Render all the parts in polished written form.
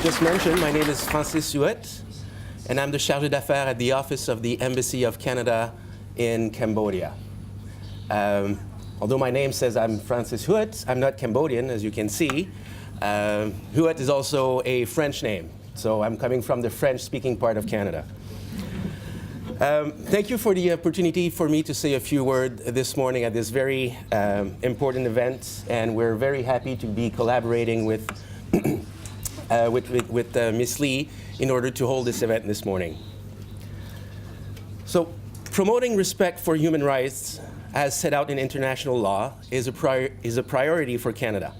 just mentioned, my name is Francis Huot, and I'm the chargé d'affaires at the office of the Embassy of Canada in Cambodia. Although my name says I'm Francis Huot, I'm not Cambodian, as you can see. Huot is also a French name, so I'm coming from the French-speaking part of Canada. Thank you for the opportunity for me to say a few words this morning at this very important event, and we're very happy to be collaborating with Ms. Lee in order to hold this event this morning. So, promoting respect for human rights as set out in international law is a priority for Canada.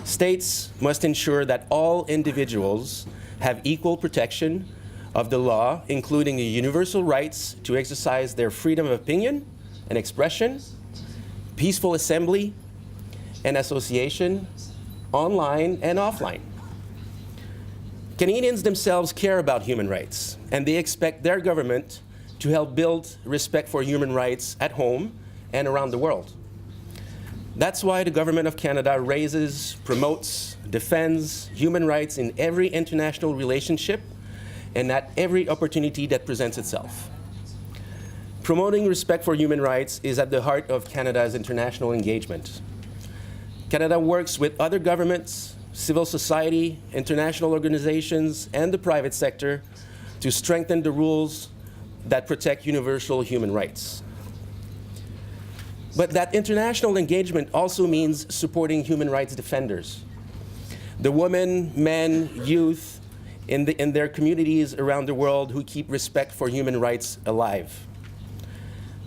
States must ensure that all individuals have equal protection of the law, including the universal rights to exercise their freedom of opinion and expression, peaceful assembly and association, online and offline. Canadians themselves care about human rights, and they expect their government to help build respect for human rights at home and around the world. That's why the Government of Canada raises, promotes, defends human rights in every international relationship and at every opportunity that presents itself. Promoting respect for human rights is at the heart of Canada's international engagement. Canada works with other governments, civil society, international organizations, and the private sector to strengthen the rules that protect universal human rights. But that international engagement also means supporting human rights defenders, the women, men, youth in their communities around the world who keep respect for human rights alive.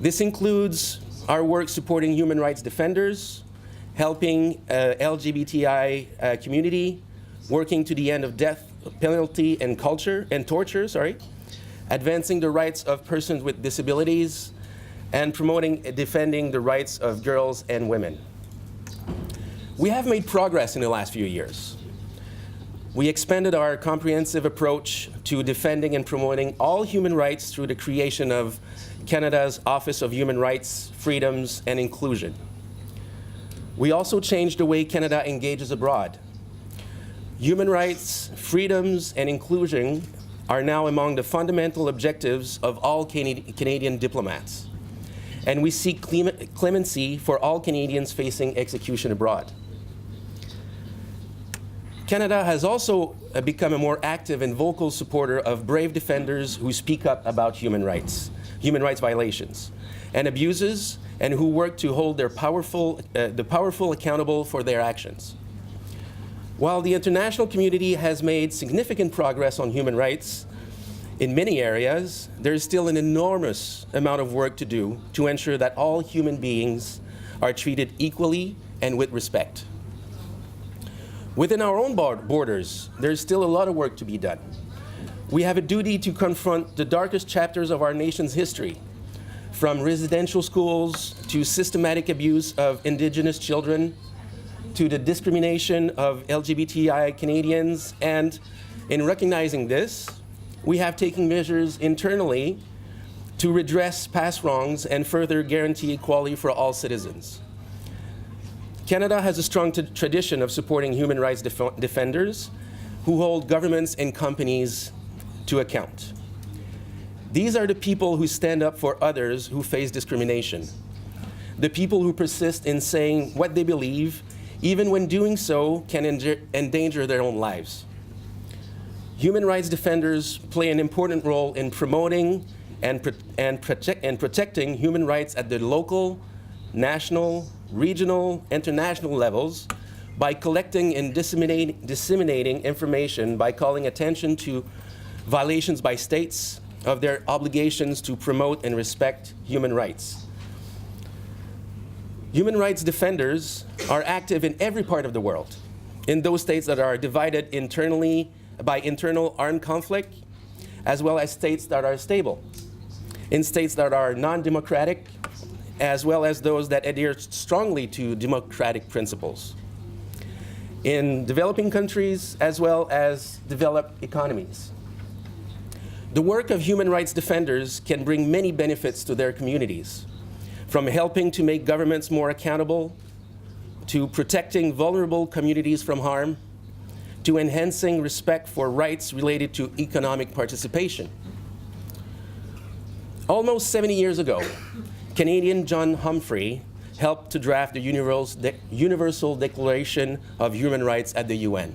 This includes our work supporting human rights defenders, helping LGBTI community, working to the end of death penalty and torture, advancing the rights of persons with disabilities, and promoting and defending the rights of girls and women. We have made progress in the last few years. We expanded our comprehensive approach to defending and promoting all human rights through the creation of Canada's Office of Human Rights, Freedoms, and Inclusion. We also changed the way Canada engages abroad. Human rights, freedoms, and inclusion are now among the fundamental objectives of all Canadian diplomats. And we seek clemency for all Canadians facing execution abroad. Canada has also become a more active and vocal supporter of brave defenders who speak up about human rights violations, and abuses, and who work to hold the powerful accountable for their actions. While the international community has made significant progress on human rights in many areas, there is still an enormous amount of work to do to ensure that all human beings are treated equally and with respect. Within our own borders, there is still a lot of work to be done. We have a duty to confront the darkest chapters of our nation's history, from residential schools to systematic abuse of Indigenous children, to the discrimination of LGBTI Canadians, and in recognizing this, we have taken measures internally to redress past wrongs and further guarantee equality for all citizens. Canada has a strong tradition of supporting human rights defenders who hold governments and companies to account. These are the people who stand up for others who face discrimination, the people who persist in saying what they believe, even when doing so can endanger their own lives. Human rights defenders play an important role in promoting and protecting human rights at the local, national, regional, international levels by collecting and disseminating information, by calling attention to violations by states of their obligations to promote and respect human rights. Human rights defenders are active in every part of the world, in those states that are divided internally by internal armed conflict, as well as states that are stable, in states that are non-democratic, as well as those that adhere strongly to democratic principles, in developing countries as well as developed economies. The work of human rights defenders can bring many benefits to their communities, from helping to make governments more accountable, to protecting vulnerable communities from harm, to enhancing respect for rights related to economic participation. Almost 70 years ago, Canadian John Humphrey helped to draft the Universal Declaration of Human Rights at the UN.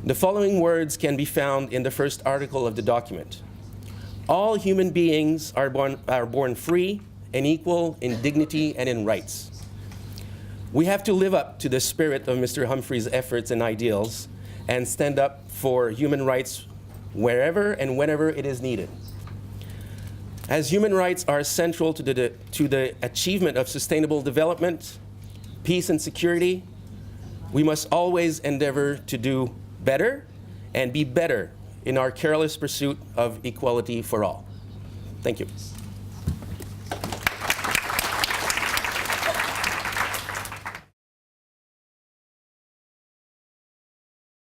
The following words can be found in the first article of the document. All human beings are born free and equal in dignity and in rights. We have to live up to the spirit of Mr. Humphrey's efforts and ideals and stand up for human rights wherever and whenever it is needed. As human rights are central to the achievement of sustainable development, peace and security, we must always endeavor to do better and be better in our careless pursuit of equality for all. Thank you.